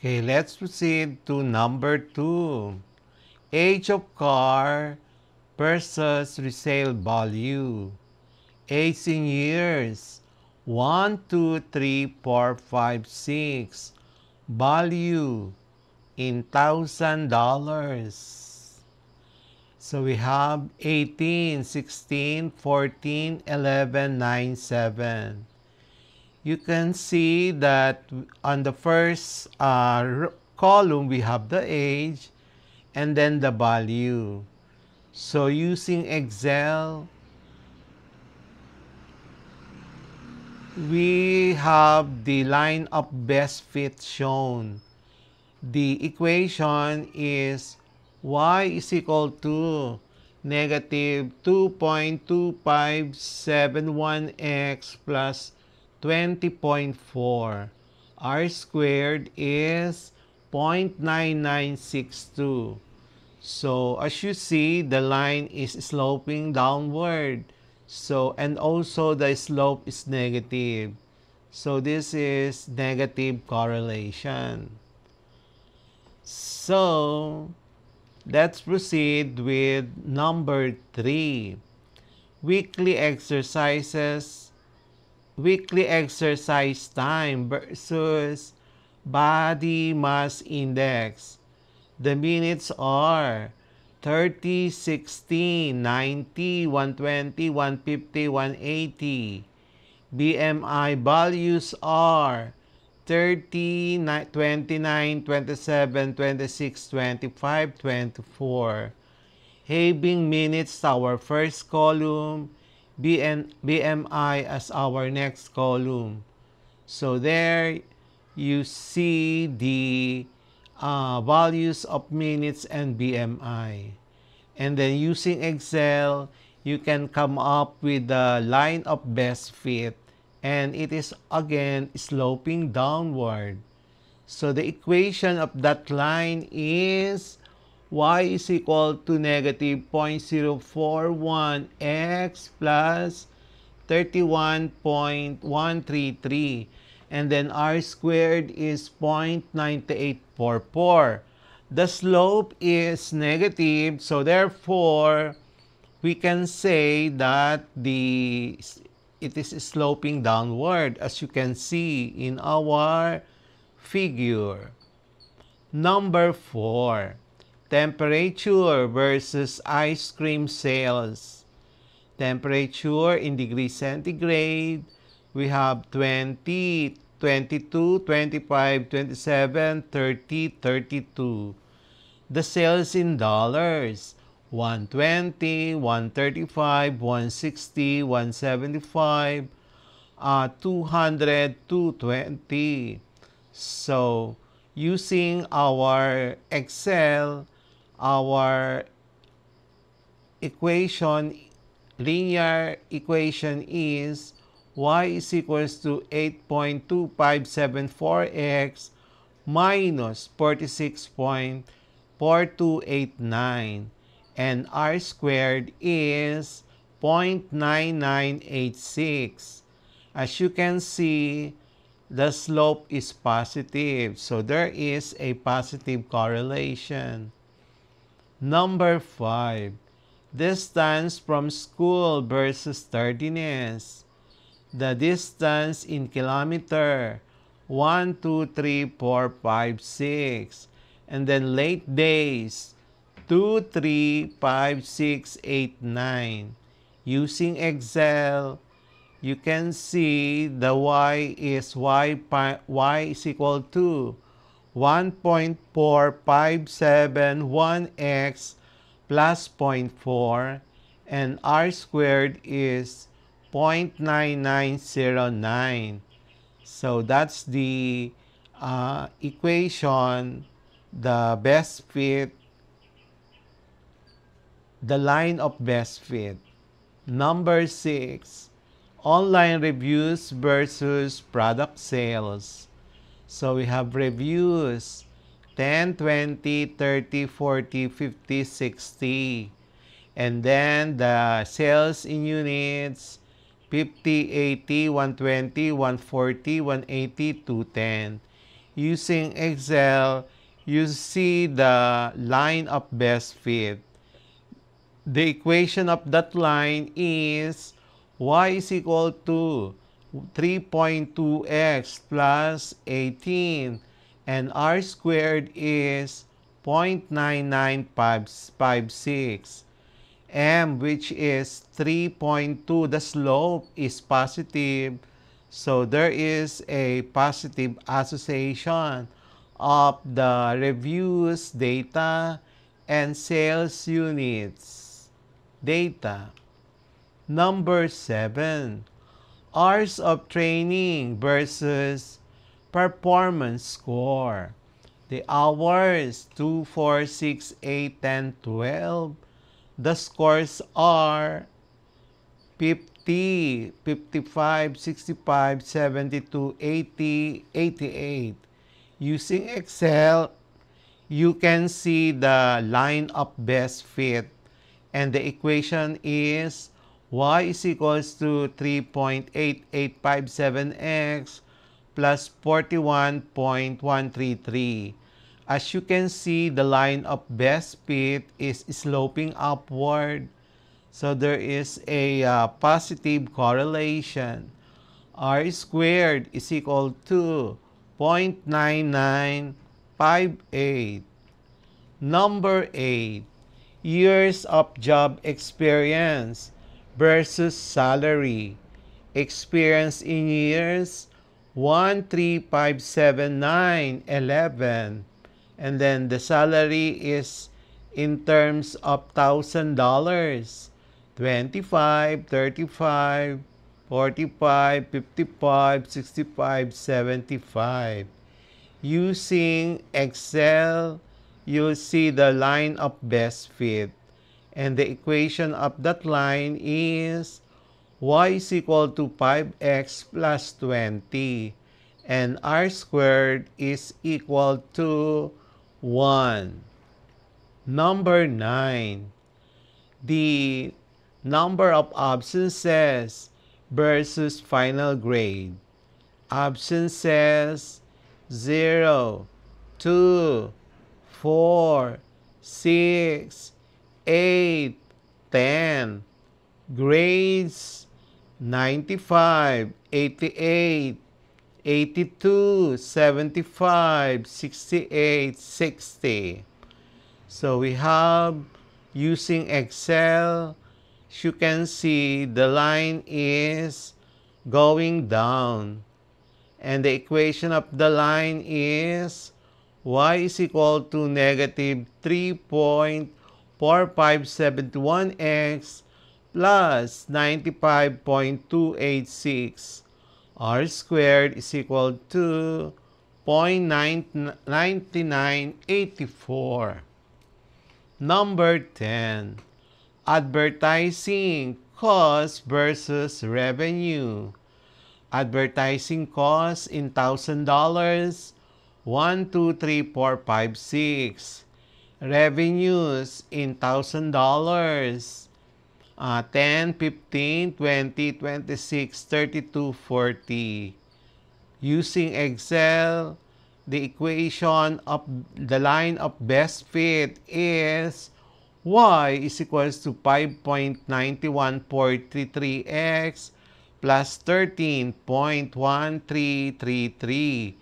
Okay, let's proceed to number 2. Age of car versus resale value. Age in years. 1, 2, 3, 4, 5, 6. Value in $1,000. So we have 18, 16, 14, 11, 9, 7. You can see that on the first column, we have the age and then the value. So using Excel, we have the line of best fit shown. The equation is y is equal to negative 2.2571x plus 20.4. R squared is 0.9962. So as you see, the line is sloping downward. So, and also the slope is negative. So this is negative correlation. So, let's proceed with number 3. Weekly exercises, weekly exercise time versus body mass index. The minutes are 30, 60, 90, 120, 150, 180. BMI values are 30, 29, 27, 26, 25, 24. Having minutes our first column, BMI as our next column. So there you see the values of minutes and BMI. And then using Excel, you can come up with the line of best fit. And it is again sloping downward. So the equation of that line is y is equal to negative 0.041x plus 31.133. And then r squared is 0.9844. The slope is negative, so therefore, we can say that it is sloping downward, as you can see in our figure. Number 4, temperature versus ice cream sales. Temperature in degrees centigrade, we have 20, 22, 25, 27, 30, 32. The sales in dollars, 120, 135, 160, 175, 200, 220. So, using our Excel, our equation, linear equation is y is equals to 8.2574x minus 46.4289, and r squared is 0.9986. As you can see, the slope is positive, so there is a positive correlation. Number 5, distance from school versus tardiness. The distance in kilometer, 1, 2, 3, 4, 5, 6. And then late days, 2, 3, 5, 6, 8, 9. Using Excel, you can see the y is equal to 1.4571x plus 0.4, and r squared is 0.9909. So that's the equation, the best fit, the line of best fit. Number 6, online reviews versus product sales. So we have reviews 10, 20, 30, 40, 50, 60. And then the sales in units 50, 80, 120, 140, 180, 210. using Excel, you see the line of best fit. The equation of that line is y is equal to 3.2x plus 18 and r squared is 0.9956. M, which is 3.2, the slope is positive. So there is a positive association of the reviews data and sales units data. Number 7, hours of training versus performance score. The hours 2, 4, 6, 8, 10, 12. The scores are 50, 55, 65, 72, 80, 88. Using Excel, you can see the line of best fit and the equation is y is equals to 3.8857x plus 41.133. As you can see, the line of best fit is sloping upward. So there is a positive correlation. R squared is equal to 0.9958. Number 8, years of job experience versus salary. Experience in years, 1, 3, 5, 7, 9, 11. And then the salary is in terms of $1,000, 25, 35, 45, 55, 65, 75. Using Excel, you'll see the line of best fit. And the equation of that line is y is equal to 5x plus 20. And r squared is equal to 1. Number 9, the number of absences versus final grade. Absences 0, 2, 4, 6, 8, 10. Grades 95, 88, 82, 75, 68, 60. So we have, using Excel, you can see the line is going down. And the equation of the line is y is equal to negative 3.4571x plus 95.286. R squared is equal to 0.9984. Number 10, advertising cost versus revenue. Advertising cost in $1,000, 1, 2, 3, 4, 5, 6. Revenues in $1,000, 10, 15, 20, 26, 32, 40. Using Excel, the equation of the line of best fit is y is equals to 5.91433x plus 13.1333.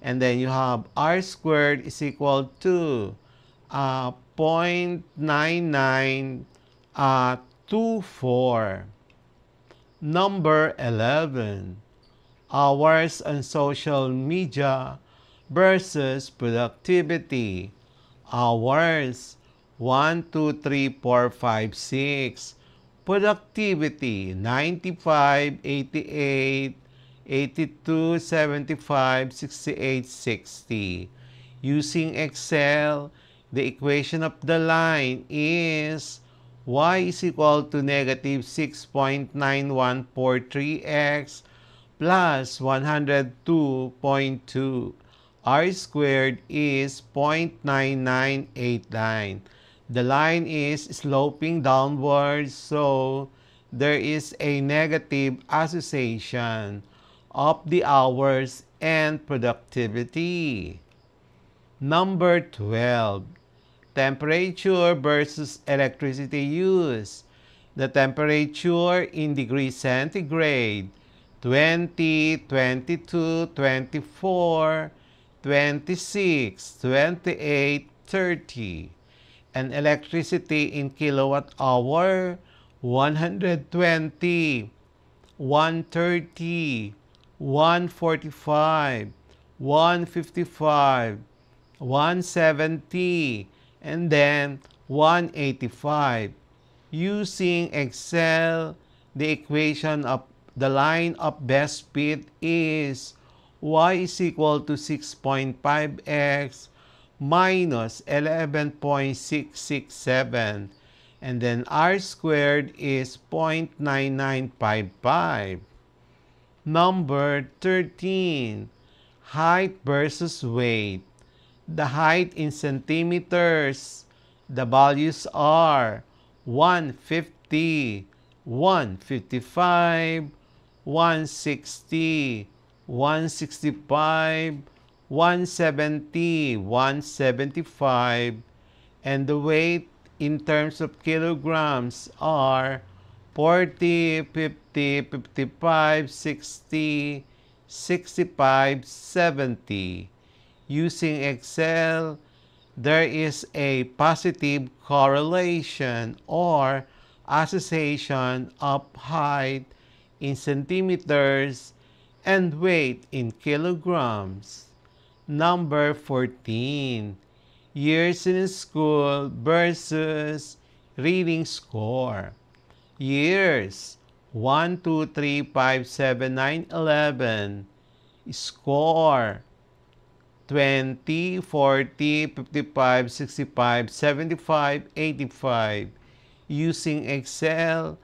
And then you have r squared is equal to 0.9924. Number 11, hours on social media versus productivity. Hours 1, 2, 3, 4, 5, 6. Productivity 95, 88, 82, 75, 68, 60. Using Excel, the equation of the line is y is equal to negative 6.9143x plus 102.2. R squared is 0.9989. The line is sloping downwards, so there is a negative association of the hours and productivity. Number 12, temperature versus electricity use. The temperature in degrees centigrade, 20, 22, 24, 26, 28, 30. And electricity in kilowatt hour, 120, 130, 145, 155, 170, and then 185. Using Excel, the equation of the line of best fit is y is equal to 6.5x minus 11.667, and then r squared is 0.9955. Number 13, height versus weight. The height in centimeters, the values are 150, 155, 160, 165, 170, 175, and the weight in terms of kilograms are 40, 50, 55, 60, 65, 70. Using Excel, there is a positive correlation or association of height in centimeters and weight in kilograms. Number 14, years in school versus reading score. Years, 1, 2, 3, 5, 7, 9, 11. Score, 20, 40, 55, 65, 75, 85. Using Excel,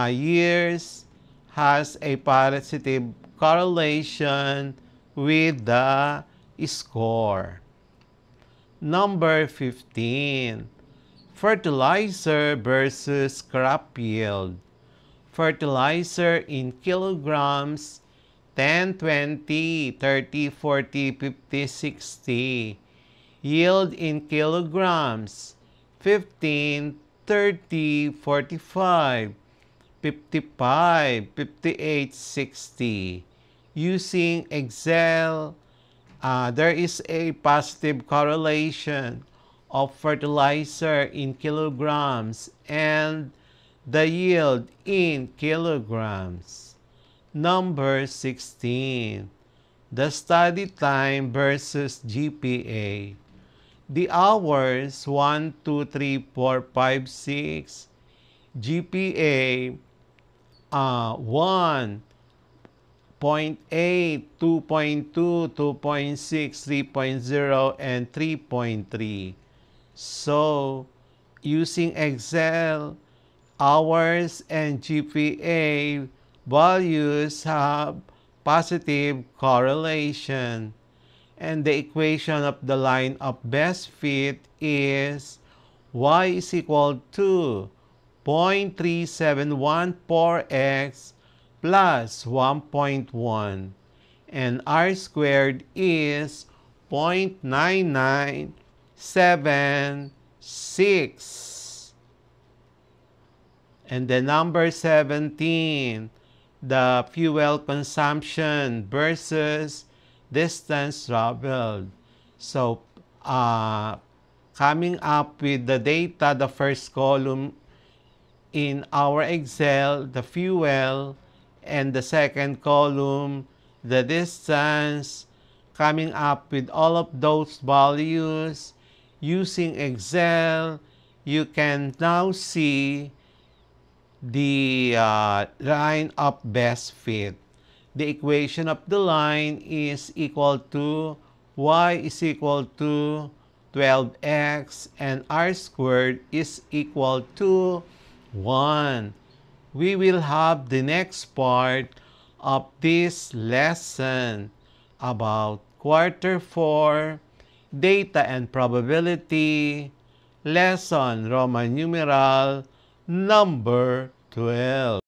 years has a positive correlation with the score. Number 15, fertilizer versus crop yield. Fertilizer in kilograms, 10, 20, 30, 40, 50, 60. Yield in kilograms, 15, 30, 45, 55, 58, 60. Using Excel, there is a positive correlation of fertilizer in kilograms and the yield in kilograms. Number 16, the study time versus GPA. The hours, 1, 2, 3, 4, 5, 6. GPA, 1, 0.8, 2.2, 2.6, 3.0, and 3.3. So, using Excel, hours and GPA values have positive correlation. And the equation of the line of best fit is y is equal to 0.3714x plus 1.1, and r squared is 0.9976. And the number 17, the fuel consumption versus distance traveled. So, coming up with the data, the first column in our Excel, the fuel, and the second column, the distance, coming up with all of those values. Using Excel, you can now see the line of best fit. The equation of the line is equal to y is equal to 12x and r squared is equal to 1. We will have the next part of this lesson about quarter 4, data and probability, lesson Roman numeral number 12.